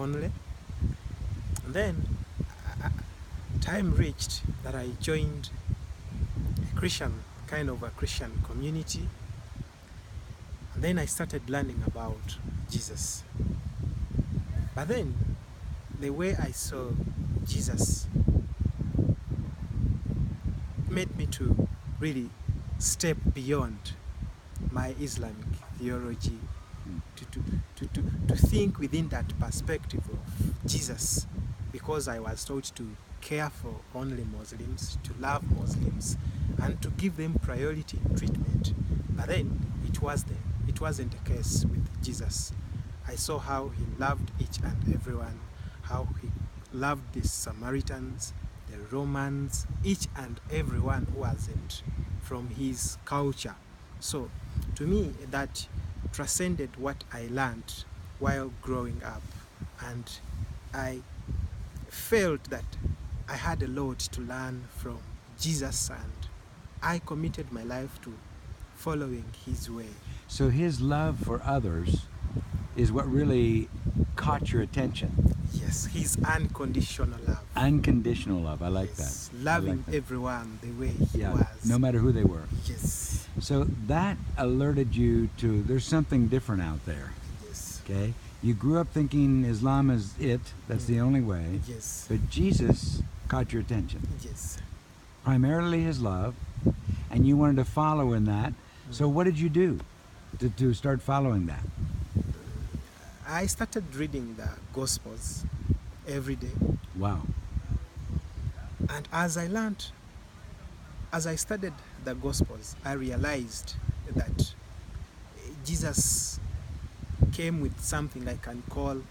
only. And then time reached that I joined a Christian, kind of a Christian community. And then I started learning about Jesus. But then the way I saw Jesus made me to really step beyond my Islamic theology, to think within that perspective of Jesus, because I was taught to care for only Muslims, to love Muslims, and to give them priority in treatment. But then it wasn't the case with Jesus. I saw how he loved each and everyone, how he loved the Samaritans, the Romans, each and everyone who wasn't from his culture. So to me, that transcended what I learned while growing up, and I felt that I had a lot to learn from Jesus, and I committed my life to following his way. So his love for others is what really caught your attention. Yes, his unconditional love. Unconditional love. I like Yes, that. loving I like that. everyone the way he Yeah, was. no matter who they were. Yes, So that alerted you to there's something different out there. yes, Okay? You grew up thinking Islam is it, that's the only way. yes, But Jesus caught your attention. yes. Primarily his love, and you wanted to follow in that. So what did you do to start following that? I started reading the Gospels every day. Wow. And as I studied the Gospels, I realized that Jesus came with something I can call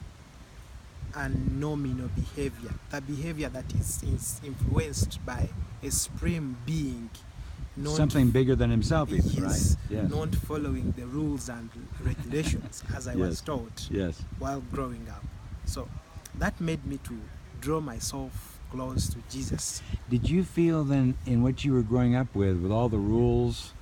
a nominal behavior, the behavior that is influenced by a supreme being. Something bigger than himself even, Yes, right? Yes. not following the rules and regulations as I was taught Yes. while growing up. So that made me to draw myself close to Jesus. Did you feel then in what you were growing up with all the rules,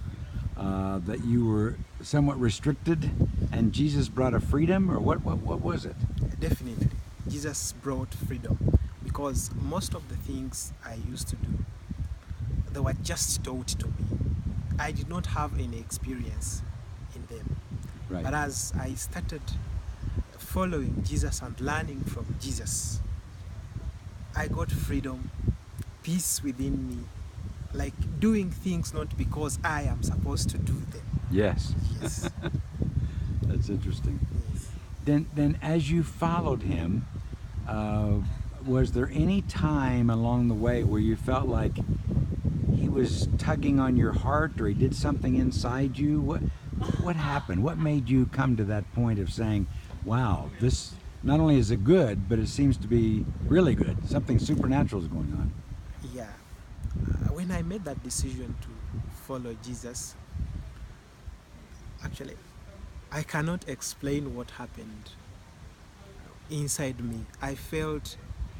that you were somewhat restricted, and Jesus brought a freedom, or what was it? Definitely, Jesus brought freedom, because most of the things I used to do, they were just taught to me. I did not have any experience in them. Right. But as I started following Jesus and learning from Jesus, I got freedom, peace within me, like doing things not because I am supposed to do them. Yes. Yes. That's interesting. Yes. Then as you followed him, was there any time along the way where you felt like he was tugging on your heart, or he did something inside you? What happened? What made you come to that point of saying, wow, this not only is it good, but it seems to be really good. Something supernatural is going on. Yeah. When I made that decision to follow Jesus, actually, I cannot explain what happened inside me. I felt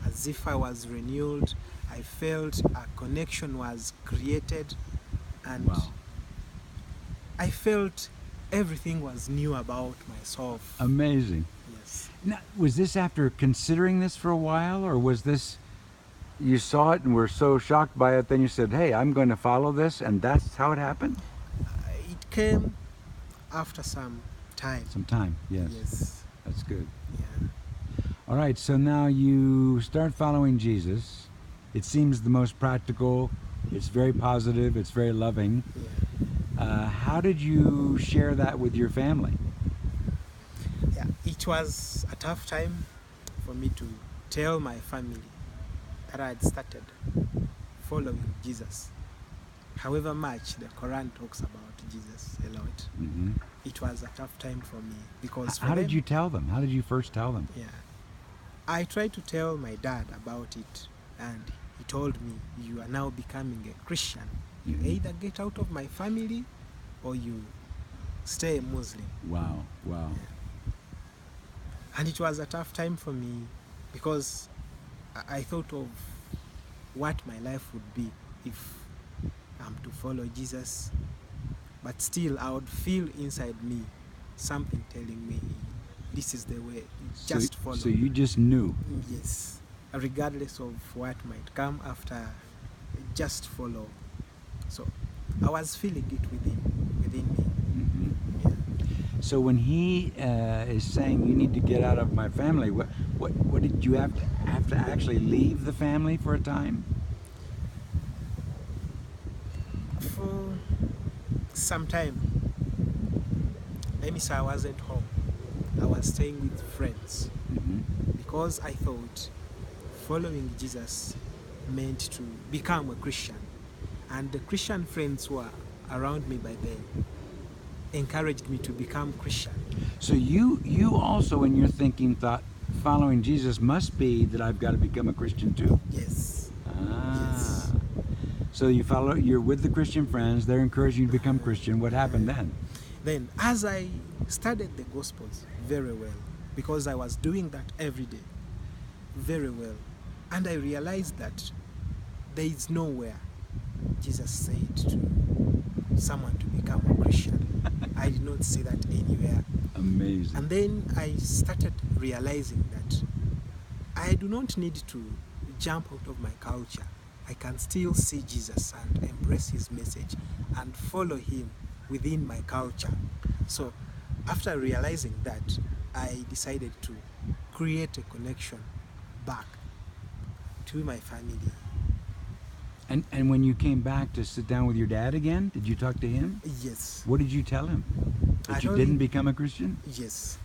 as if I was renewed. I felt a connection was created, and Wow. I felt everything was new about myself. Amazing. Yes. Now, was this after considering this for a while, or was this you saw it and were so shocked by it, then you said, hey, I'm going to follow this, and that's how it happened? It came after some time. Some time, yes. Yes. That's good. Yeah. All right, so now you start following Jesus. It seems the most practical. It's very positive. It's very loving. Yeah. How did you share that with your family? Yeah. It was a tough time for me to tell my family that I had started following Jesus. However much the Quran talks about Jesus a lot, Mm-hmm. it was a tough time for me, because How did you tell them? How did you first tell them? Yeah, I tried to tell my dad about it, and he told me, you are now becoming a Christian. You Mhm. either get out of my family or you stay a Muslim. Wow, wow. And it was a tough time for me, because I thought of what my life would be if I'm to follow Jesus, but still I would feel inside me something telling me this is the way. So, Just follow. so you just knew. Yes, regardless of what might come after, just follow. So I was feeling it within me. Mhm. Yeah. So when he is saying you need to get out of my family, what did you have to actually leave the family for a time? For some time, let me say I wasn't home. I was staying with friends Hmm. because I thought following Jesus meant to become a Christian. And the Christian friends who were around me by then encouraged me to become Christian. So you also in your thinking thought following Jesus must be that I've got to become a Christian too. Yes. Ah. Yes. So you're with the Christian friends, they're encouraging you to become Christian. What happened then? Then, as I studied the Gospels very well, because I was doing that every day, very well, and I realized that there is nowhere Jesus said to someone to become a Christian. I did not see that anywhere. Amazing. And then I started realizing that I do not need to jump out of my culture. I can still see Jesus and embrace his message and follow him within my culture. So after realizing that, I decided to create a connection back to my family. And when you came back to sit down with your dad again, did you talk to him? Yes. What did you tell him? I That you told didn't him- become a Christian? Yes.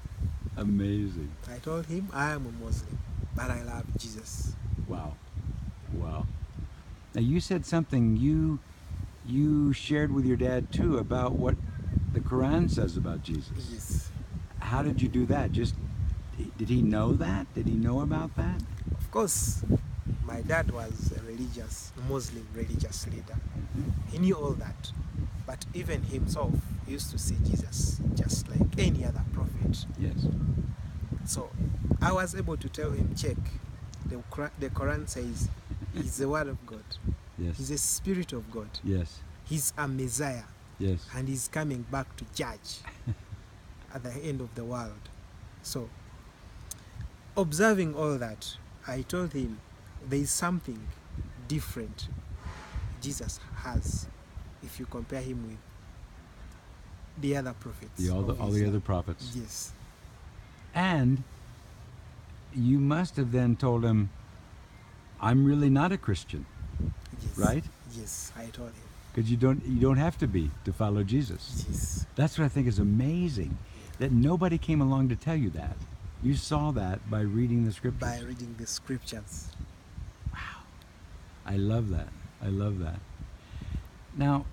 Amazing. I told him I am a Muslim, but I love Jesus. Wow. Wow. Now you said something you shared with your dad too about what the Quran says about Jesus. Yes. How did you do that? Just did he know that? Did he know about that? Of course, my dad was a Muslim religious leader. He knew all that. But even himself used to see Jesus just like any other prophet. Yes. So I was able to tell him, check, the Quran says he's the word of God. Yes. He's a spirit of God. Yes. He's a Messiah. Yes. And he's coming back to judge at the end of the world. So, observing all that, I told him there is something different Jesus has if you compare him with the other prophets. All the of other Islam. prophets. Yes. And you must have then told him, I'm really not a Christian, Yes. right? Yes, I told him. Because you don't have to be to follow Jesus. Yes. That's what I think is amazing, that nobody came along to tell you that. You saw that by reading the scriptures. By reading the scriptures. Wow. I love that. I love that. Now,